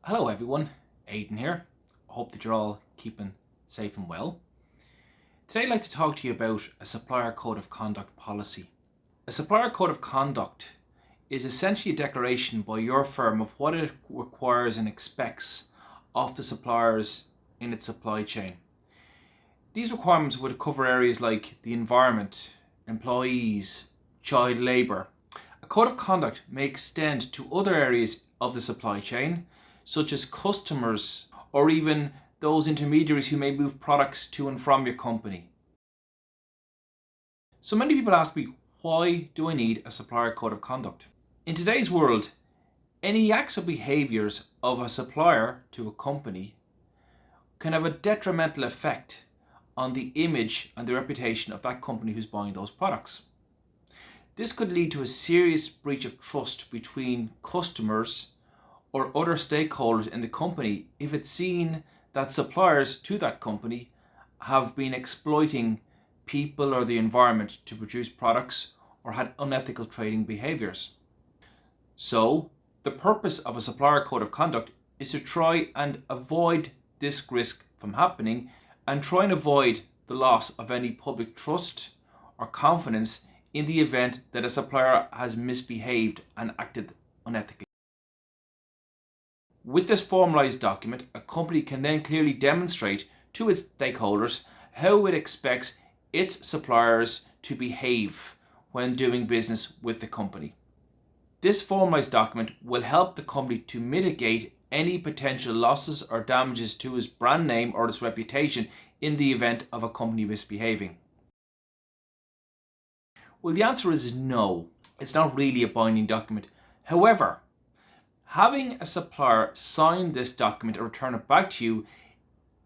Hello everyone, Aidan here. I hope that you're all keeping safe and well. Today I'd like to talk to you about a supplier code of conduct policy. A supplier code of conduct is essentially a declaration by your firm of what it requires and expects of the suppliers in its supply chain. These requirements would cover areas like the environment, employees, child labour. A code of conduct may extend to other areas of the supply chain, such as customers or even those intermediaries who may move products to and from your company. So many people ask me, why do I need a supplier code of conduct? In today's world, any acts or behaviours of a supplier to a company can have a detrimental effect on the image and the reputation of that company who's buying those products. This could lead to a serious breach of trust between customers or other stakeholders in the company if it's seen that suppliers to that company have been exploiting people or the environment to produce products or had unethical trading behaviours. So the purpose of a supplier code of conduct is to try and avoid this risk from happening and try and avoid the loss of any public trust or confidence in the event that a supplier has misbehaved and acted unethically. With this formalised document, a company can then clearly demonstrate to its stakeholders how it expects its suppliers to behave when doing business with the company. This formalised document will help the company to mitigate any potential losses or damages to its brand name or its reputation in the event of a company misbehaving. Well, the answer is no. It's not really a binding document. However, having a supplier sign this document or return it back to you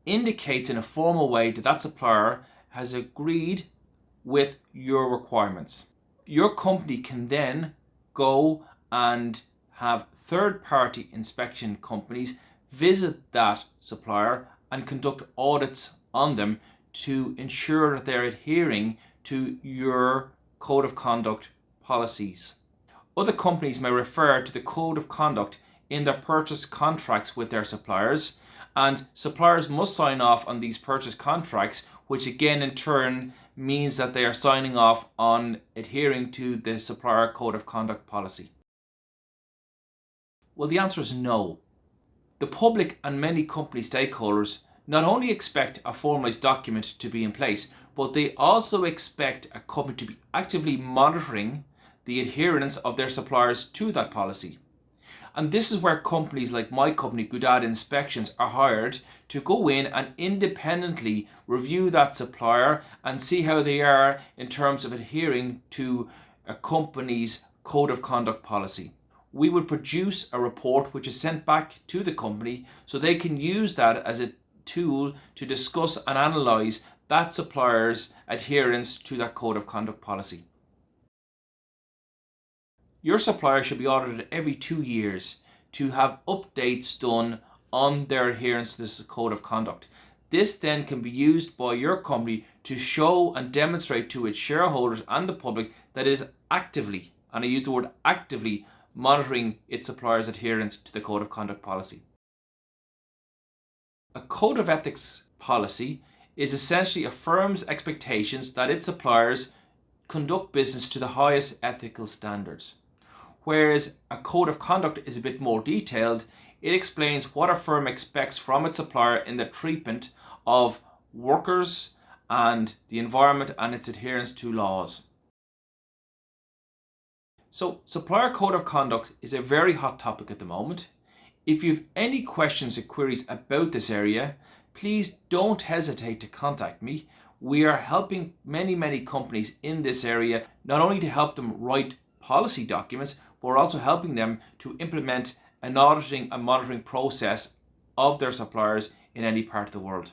indicates in a formal way that that supplier has agreed with your requirements. Your company can then go and have third-party inspection companies visit that supplier and conduct audits on them to ensure that they're adhering to your code of conduct policies. Other companies may refer to the code of conduct in their purchase contracts with their suppliers, and suppliers must sign off on these purchase contracts, which again in turn means that they are signing off on adhering to the supplier code of conduct policy. Well, the answer is no. The public and many company stakeholders not only expect a formalised document to be in place, but they also expect a company to be actively monitoring the adherence of their suppliers to that policy. And this is where companies like my company, Goodada Inspections, are hired to go in and independently review that supplier and see how they are in terms of adhering to a company's code of conduct policy. We would produce a report which is sent back to the company so they can use that as a tool to discuss and analyse that supplier's adherence to that code of conduct policy. Your supplier should be audited every 2 years to have updates done on their adherence to this code of conduct. This then can be used by your company to show and demonstrate to its shareholders and the public that it is actively, and I use the word actively, monitoring its suppliers' adherence to the code of conduct policy. A code of ethics policy is essentially a firm's expectations that its suppliers conduct business to the highest ethical standards. Whereas a code of conduct is a bit more detailed, it explains what a firm expects from its supplier in the treatment of workers and the environment and its adherence to laws. So, supplier code of conduct is a very hot topic at the moment. If you have any questions or queries about this area, please don't hesitate to contact me. We are helping many companies in this area, not only to help them write policy documents, but we're also helping them to implement an auditing and monitoring process of their suppliers in any part of the world.